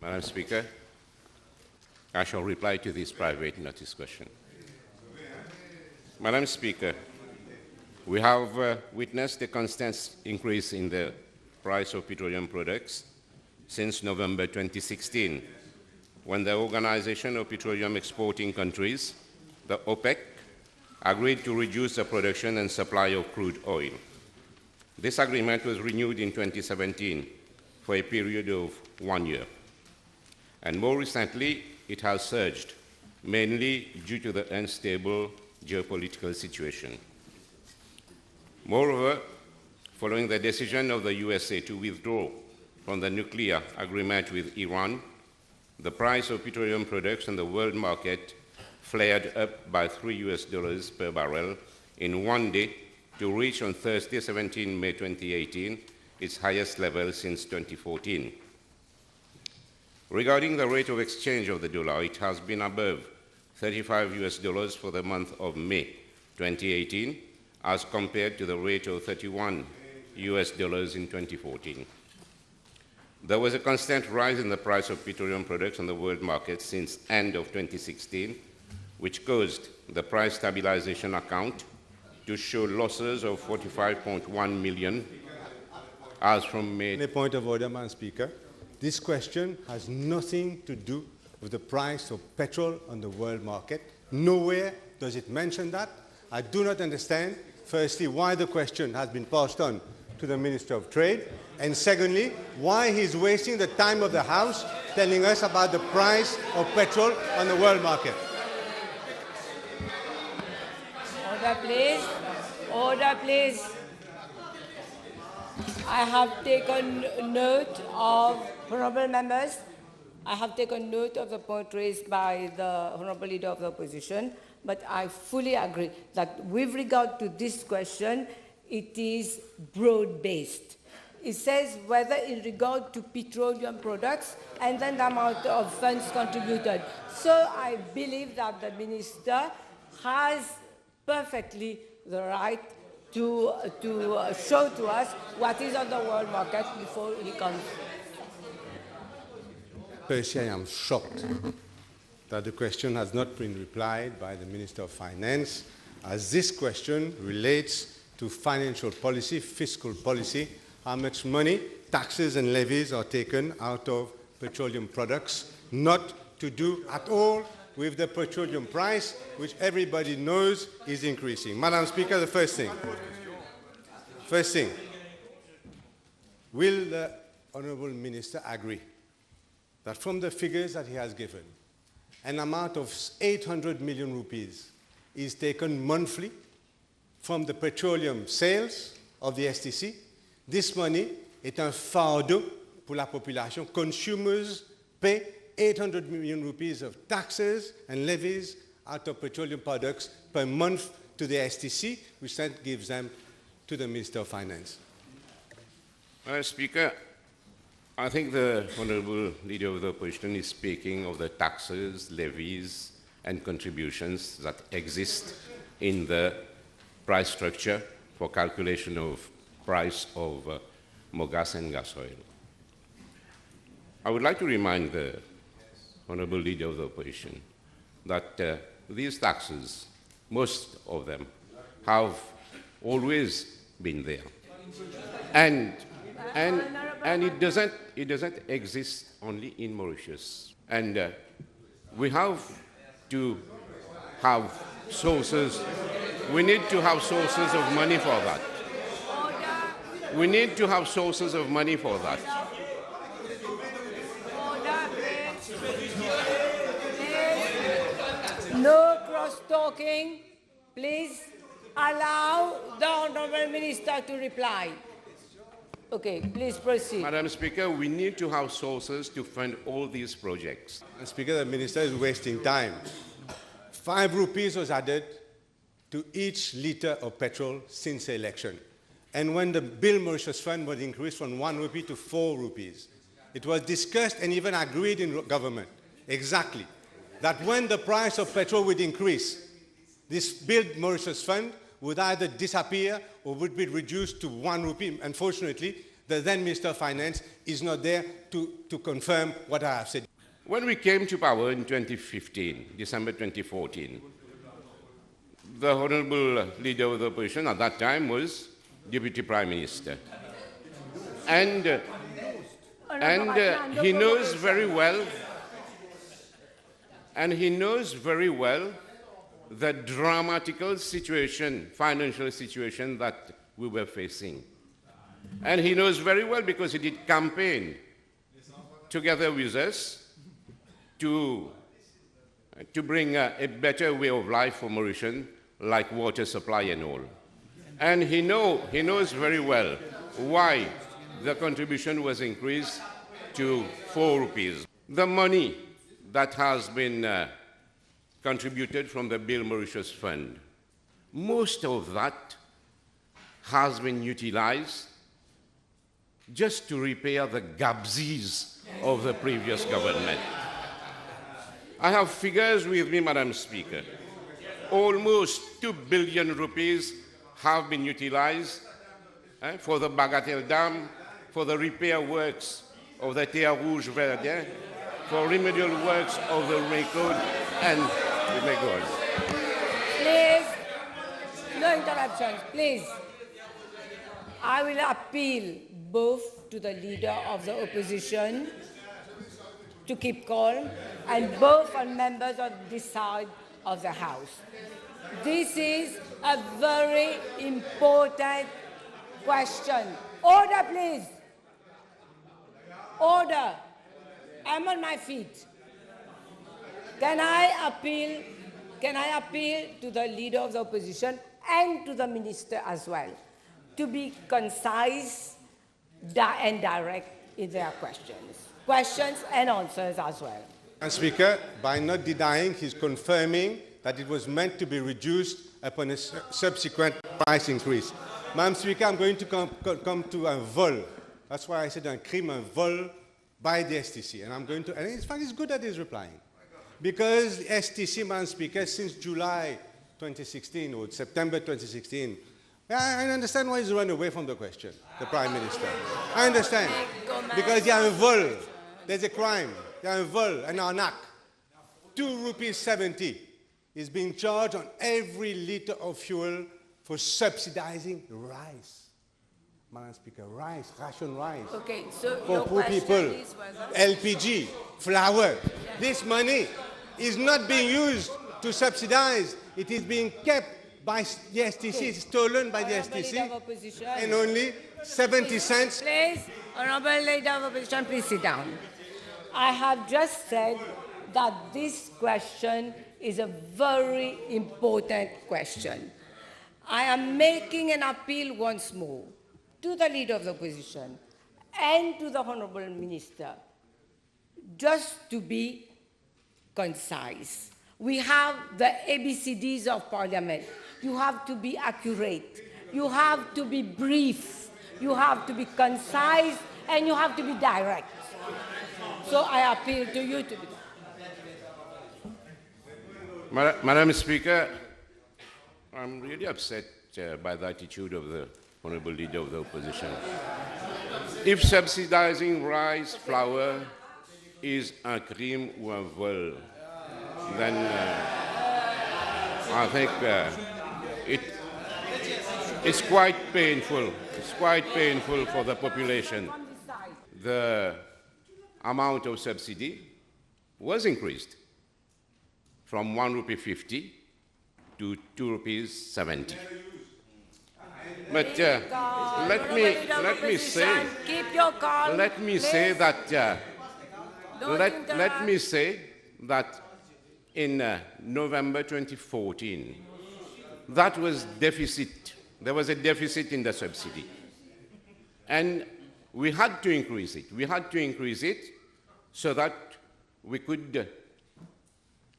Madam Speaker, I shall reply to this private notice question. Madam Speaker, we have witnessed a constant increase in the price of petroleum products since November 2016, when the Organization of Petroleum Exporting Countries, the OPEC, agreed to reduce the production and supply of crude oil. This agreement was renewed in 2017 for a period of 1 year. And more recently, it has surged, mainly due to the unstable geopolitical situation. Moreover, following the decision of the USA to withdraw from the nuclear agreement with Iran, the price of petroleum products on the world market flared up by $3 per barrel in 1 day to reach on Thursday, 17 May 2018, its highest level since 2014. Regarding the rate of exchange of the dollar, it has been above $35 for the month of May 2018, as compared to the rate of $31 in 2014. There was a constant rise in the price of petroleum products on the world market since end of 2016, which caused the price stabilization account to show losses of 45.1 million as from May. A point of order, Madam Speaker. This question has nothing to do with the price of petrol on the world market. Nowhere does it mention that. I do not understand, firstly, why the question has been passed on to the Minister of Trade, and secondly, why he's wasting the time of the House telling us about the price of petrol on the world market. Order, please. Order, please. I have taken note of, honourable members, I have taken note of the point raised by the Honourable Leader of the Opposition, but I fully agree that with regard to this question, it is broad-based. It says whether in regard to petroleum products and then the amount of funds contributed. So I believe that the Minister has perfectly the right to show to us what is on the world market before he comes. Personally, I am shocked that the question has not been replied by the Minister of Finance, as this question relates to financial policy, fiscal policy, how much money, taxes and levies are taken out of petroleum products, not to do at all with the petroleum price, which everybody knows is increasing. Madam Speaker, the first thing, will the Honourable Minister agree that from the figures that he has given, an amount of 800 million rupees is taken monthly from the petroleum sales of the STC? This money est un fardeau pour la population. Consumers pay 800 million rupees of taxes and levies out of petroleum products per month to the STC, which then gives them to the Minister of Finance. Madam Speaker, I think the Honourable Leader of the Opposition is speaking of the taxes, levies, and contributions that exist in the price structure for calculation of price of mogas and gas oil. I would like to remind the Honourable Leader of the Opposition that these taxes, most of them, have always been there. And it doesn't exist only in Mauritius. And we have to have sources. We need to have sources of money for that. We need to have sources of money for that. No cross-talking. Please allow the Honourable Minister to reply. Okay, please proceed. Madam Speaker, we need to have sources to fund all these projects. Madam Speaker, the Minister is wasting time. 5 rupees was added to each litre of petrol since the election. And when the Bill Mauritius Fund was increased from 1 rupee to 4 rupees, it was discussed and even agreed in government, exactly, that when the price of petrol would increase, this Bill Mauritius Fund would either disappear or would be reduced to 1 rupee. Unfortunately, the then Minister of Finance is not there to confirm what I have said. When we came to power in 2015, December 2014, the Honorable Leader of the Opposition at that time was Deputy Prime Minister. And he knows very well, the dramatical situation, financial situation that we were facing. And he knows very well because he did campaign together with us to bring a better way of life for Mauritians, like water supply and all. And he knows very well why the contribution was increased to 4 rupees. The money that has been contributed from the Bill Mauritius Fund, most of that has been utilized just to repair the gabsies of the previous government. I have figures with me, Madam Speaker. Almost 2 billion rupees have been utilized for the Bagatelle Dam, for the repair works of the Terre Rouge Verde, for remedial works of the Rain Code, and we may go on. Please, no interruptions, please. I will appeal both to the Leader of the Opposition to keep calm and both on members on this side of the House. This is a very important question. Order, please. Order. I'm on my feet. Can I appeal to the Leader of the Opposition and to the Minister as well to be concise and direct in their questions and answers as well. And Speaker, by not denying, he's confirming that it was meant to be reduced upon a subsequent price increase. Madam Speaker, I'm going to come to a vol. That's why I said un crime, un vol by the STC. And I'm going to, and in fact, it's good that he's replying. Because STC, Madam Speaker, since July 2016 or September 2016, I understand why he's run away from the question, the Prime Minister. I understand. Because il y a un vol, there's a crime, il y a un vol, an arnaque. 2.70 rupees is being charged on every liter of fuel for subsidizing rice. Madam Speaker, rice, ration rice. Okay, so for poor people, LPG, flour. This money is not being used to subsidize. It is being kept by the STC, it's stolen by the STC, and only 70 cents. Please, Honorable Leader of Opposition, please sit down. I have just said that this question is a very important question. I am making an appeal once more to the Leader of the Opposition and to the Honorable Minister, just to be concise. We have the ABCDs of Parliament. You have to be accurate. You have to be brief. You have to be concise, and you have to be direct. So I appeal to you to be that. Madam Speaker, I'm really upset by the attitude of the Honorable Leader of the Opposition. If subsidizing rice, flour is un crime ou un vol, then I think it's quite painful. It's quite painful for the population. The amount of subsidy was increased from 1.50 rupee to 2.70 rupees. But let me say that in November 2014, that was deficit. There was a deficit in the subsidy. And we had to increase it. We had to increase it so that we could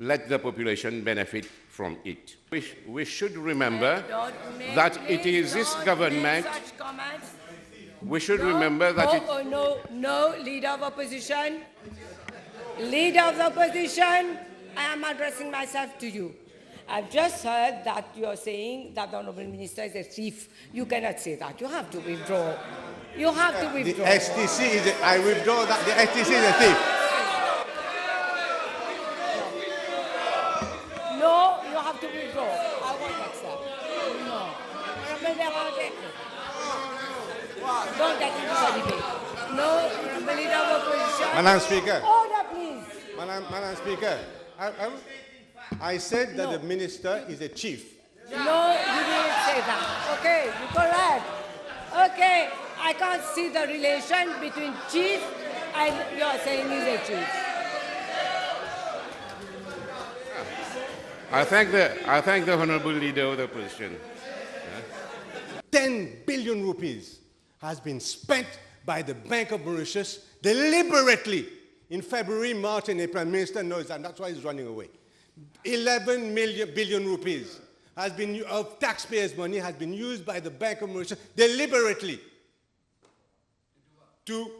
let the population benefit from it. We should remember that it is this government. We should remember that it. No, Leader of Opposition. Leader of the Opposition, I am addressing myself to you. I've just heard that you're saying that the Honourable Minister is a thief. You cannot say that. You have to withdraw. You have to The withdraw. STC is, I withdraw that, the STC is a thief. No, you have to withdraw. I won't accept. No. Honorable Member, don't get into the debate. No, Honorable Leader of Opposition. Madam Speaker. Order, please. Madam Speaker, I said that the minister is a chief. No, you didn't say that. Okay, you're correct. Okay, I can't see the relation between chief and you're saying he's a chief. I thank the Honourable Leader of the Opposition. 10 billion rupees has been spent by the Bank of Mauritius deliberately in February, March, and April. Minister knows that, and that's why he's running away. 11 billion rupees has been, of taxpayers' money has been used by the Bank of Mauritius deliberately to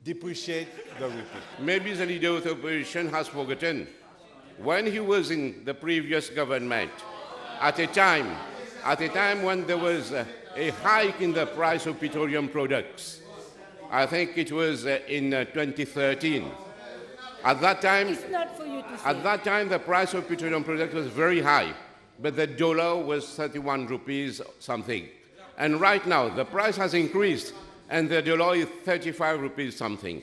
depreciate the rupee. Maybe the Leader of the Opposition has forgotten. When he was in the previous government, at a time when there was a hike in the price of petroleum products, I think it was in 2013. At that time, It's not for you to say. At that time, the price of petroleum products was very high, but the dollar was 31 rupees something. And right now, the price has increased, and the dollar is 35 rupees something.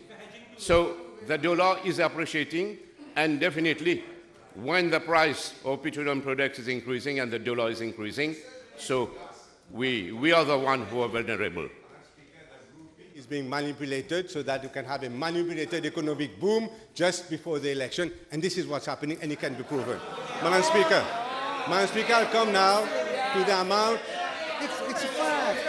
So the dollar is appreciating, and definitely, when the price of petroleum products is increasing and the dollar is increasing, so we are the ones who are vulnerable. Is being manipulated so that you can have a manipulated economic boom just before the election, and this is what's happening, and it can be proven. Madam Speaker, I'll come now to the amount. It's a fact.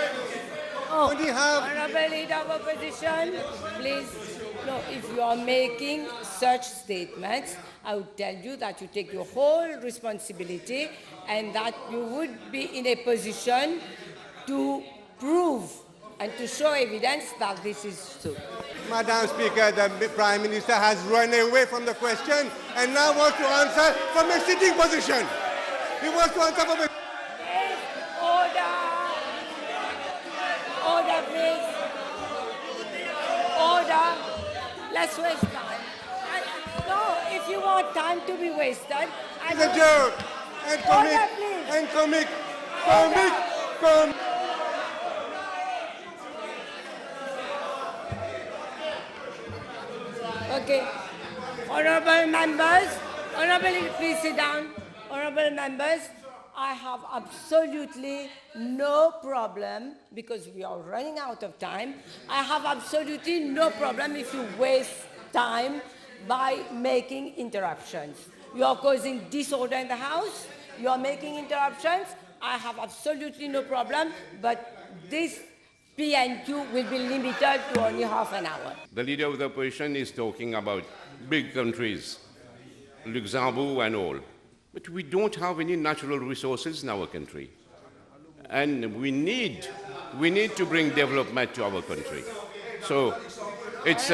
Oh, What do you have? Honorable Leader of Opposition, please. No, if you are making such statements, I would tell you that you take your whole responsibility and that you would be in a position to prove and to show evidence that this is true. Madam Speaker, the Prime Minister has run away from the question and now wants to answer from a sitting position. He wants to answer from a... Order! Order, please. Order. Let's waste time. No, if you want time to be wasted... It's a joke. And comic. Order, please. And comic. Comic. Okay. Honorable members, please sit down. Honorable members, I have absolutely no problem, because we are running out of time, I have absolutely no problem if you waste time by making interruptions. You are causing disorder in the House, you are making interruptions, I have absolutely no problem, but this PNQ will be limited to only half an hour. The Leader of the Opposition is talking about big countries, Luxembourg and all. But we don't have any natural resources in our country. And we need to bring development to our country. So it's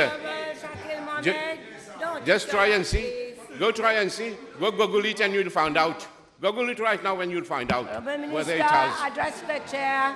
just try and see. Go try and see. Go Google it and you'll find out. Google it right now and you'll find out whether it has. Address the chair.